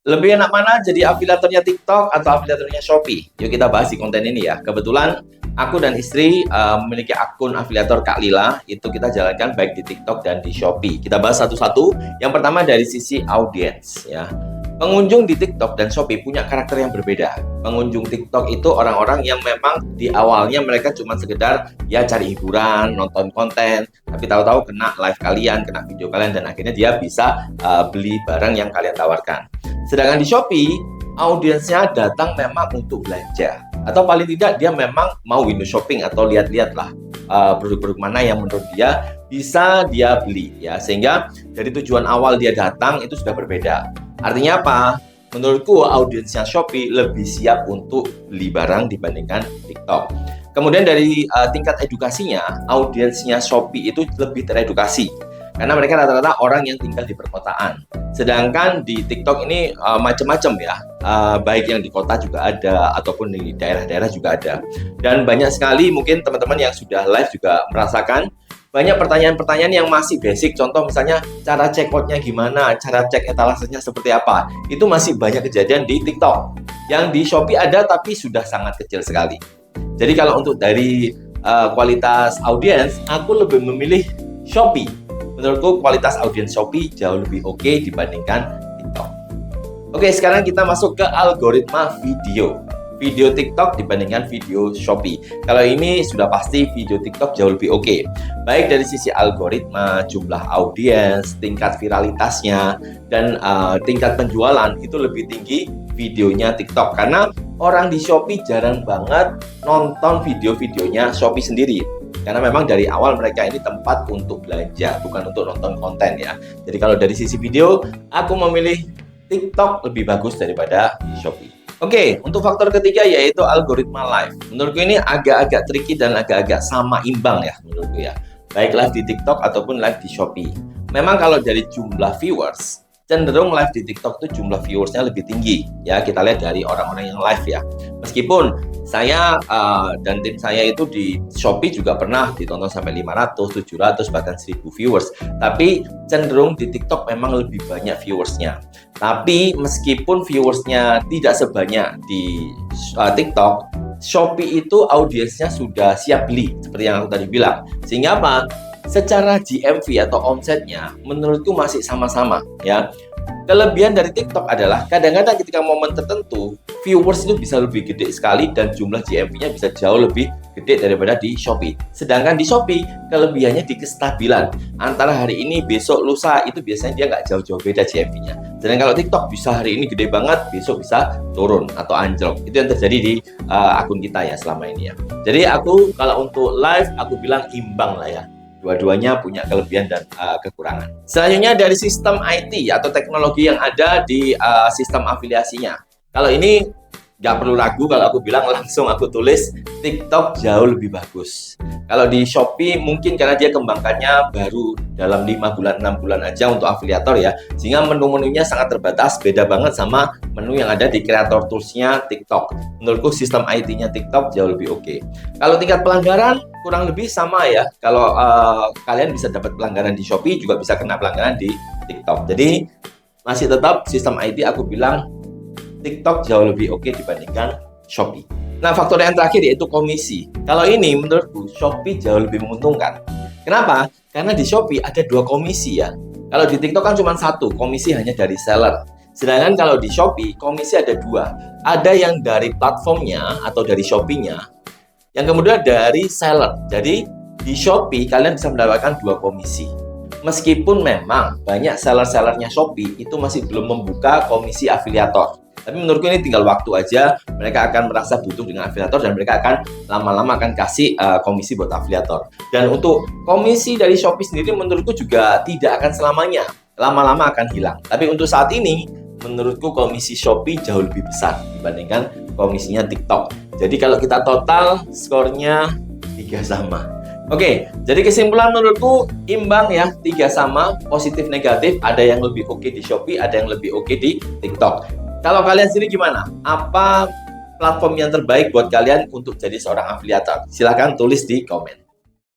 Lebih enak mana jadi afiliatornya TikTok atau afiliatornya Shopee? Yuk kita bahas di konten ini ya. Kebetulan aku dan istri memiliki akun afiliator Kak Lila. Itu kita jalankan baik di TikTok dan di Shopee. Kita bahas satu-satu. Yang pertama dari sisi audiens ya. Pengunjung di TikTok dan Shopee punya karakter yang berbeda. Pengunjung TikTok itu orang-orang yang memang di awalnya mereka cuma sekedar ya cari hiburan, nonton konten, tapi tahu-tahu kena live kalian, kena video kalian, dan akhirnya dia bisa beli barang yang kalian tawarkan. Sedangkan di Shopee, audiensnya datang memang untuk belanja. Atau paling tidak dia memang mau window shopping atau lihat-lihat lah produk-produk mana yang menurut dia bisa dia beli ya. Sehingga dari tujuan awal dia datang itu sudah berbeda. Artinya apa? Menurutku audiensnya Shopee lebih siap untuk beli barang dibandingkan TikTok. Kemudian dari tingkat edukasinya, audiensnya Shopee itu lebih teredukasi. Karena mereka rata-rata orang yang tinggal di perkotaan. Sedangkan di TikTok ini macam-macam ya, baik yang di kota juga ada, ataupun di daerah-daerah juga ada. Dan banyak sekali mungkin teman-teman yang sudah live juga merasakan, banyak pertanyaan-pertanyaan yang masih basic. Contoh misalnya, cara check out-nya gimana, cara cek etalasenya seperti apa. Itu masih banyak kejadian di TikTok. Yang di Shopee ada, tapi sudah sangat kecil sekali. Jadi kalau untuk dari kualitas audiens, aku lebih memilih Shopee. Menurutku kualitas audiens Shopee jauh lebih oke dibandingkan TikTok. Oke, sekarang kita masuk ke algoritma video. Video TikTok dibandingkan video Shopee. Kalau ini sudah pasti video TikTok jauh lebih oke. Baik dari sisi algoritma, jumlah audiens, tingkat viralitasnya, dan tingkat penjualan itu lebih tinggi videonya TikTok. Karena orang di Shopee jarang banget nonton video-videonya Shopee sendiri. Karena memang dari awal mereka ini tempat untuk belanja, bukan untuk nonton konten ya. Jadi kalau dari sisi video, aku memilih TikTok lebih bagus daripada Shopee. Oke, untuk faktor ketiga yaitu algoritma live. Menurutku ini agak-agak tricky dan agak-agak sama imbang ya menurutku ya. Baik live di TikTok ataupun live di Shopee. Memang kalau dari jumlah viewers, cenderung live di TikTok itu jumlah viewersnya lebih tinggi ya. Kita lihat dari orang-orang yang live ya. Meskipun saya dan tim saya itu di Shopee juga pernah ditonton sampai 500, 700, bahkan 1000 viewers. Tapi cenderung di TikTok memang lebih banyak viewersnya. Tapi meskipun viewersnya tidak sebanyak di TikTok, Shopee itu audiensnya sudah siap beli, seperti yang aku tadi bilang. Sehingga apa? Secara GMV atau omsetnya menurutku masih sama-sama ya. Kelebihan dari TikTok adalah kadang-kadang ketika momen tertentu viewers itu bisa lebih gede sekali dan jumlah GMV-nya bisa jauh lebih gede daripada di Shopee. Sedangkan di Shopee kelebihannya di kestabilan. Antara hari ini, besok, lusa itu biasanya dia nggak jauh-jauh beda GMV-nya. Sedangkan kalau TikTok bisa hari ini gede banget, besok bisa turun atau anjlok. Itu yang terjadi di akun kita ya selama ini ya. Jadi aku kalau untuk live aku bilang imbang lah ya. Dua-duanya punya kelebihan dan kekurangan. Selanjutnya dari sistem IT atau teknologi yang ada di sistem afiliasinya. Kalau ini nggak perlu ragu, kalau aku bilang langsung aku tulis TikTok jauh lebih bagus. Kalau di Shopee mungkin karena dia kembangkannya baru dalam 5 bulan, 6 bulan aja untuk afiliator ya. Sehingga menu-menunya sangat terbatas, beda banget sama menu yang ada di Creator Tools-nya TikTok. Menurutku sistem IT-nya TikTok jauh lebih oke. Kalau tingkat pelanggaran kurang lebih sama ya. Kalau kalian bisa dapat pelanggaran di Shopee, juga bisa kena pelanggaran di TikTok. Jadi masih tetap sistem IT aku bilang TikTok jauh lebih oke dibandingkan Shopee. Nah, faktor yang terakhir yaitu komisi. Kalau ini menurutku Shopee jauh lebih menguntungkan. Kenapa? Karena di Shopee ada 2 komisi ya. Kalau di TikTok kan cuma 1, komisi hanya dari seller. Sedangkan kalau di Shopee komisi ada 2. Ada yang dari platformnya atau dari Shopee-nya, yang kemudian dari seller. Jadi di Shopee kalian bisa mendapatkan 2 komisi. Meskipun memang banyak seller-sellernya Shopee itu masih belum membuka komisi afiliator. Tapi menurutku ini tinggal waktu aja, mereka akan merasa butuh dengan afiliator dan mereka akan lama-lama akan kasih komisi buat afiliator. Dan untuk komisi dari Shopee sendiri menurutku juga tidak akan selamanya, lama-lama akan hilang. Tapi untuk saat ini menurutku komisi Shopee jauh lebih besar dibandingkan komisinya TikTok. Jadi kalau kita total skornya 3 sama. Oke, jadi kesimpulan menurutku imbang ya, 3 sama, positif negatif, ada yang lebih oke di Shopee, ada yang lebih oke di TikTok. Kalau kalian sendiri gimana? Apa platform yang terbaik buat kalian untuk jadi seorang afiliator? Silahkan tulis di komen.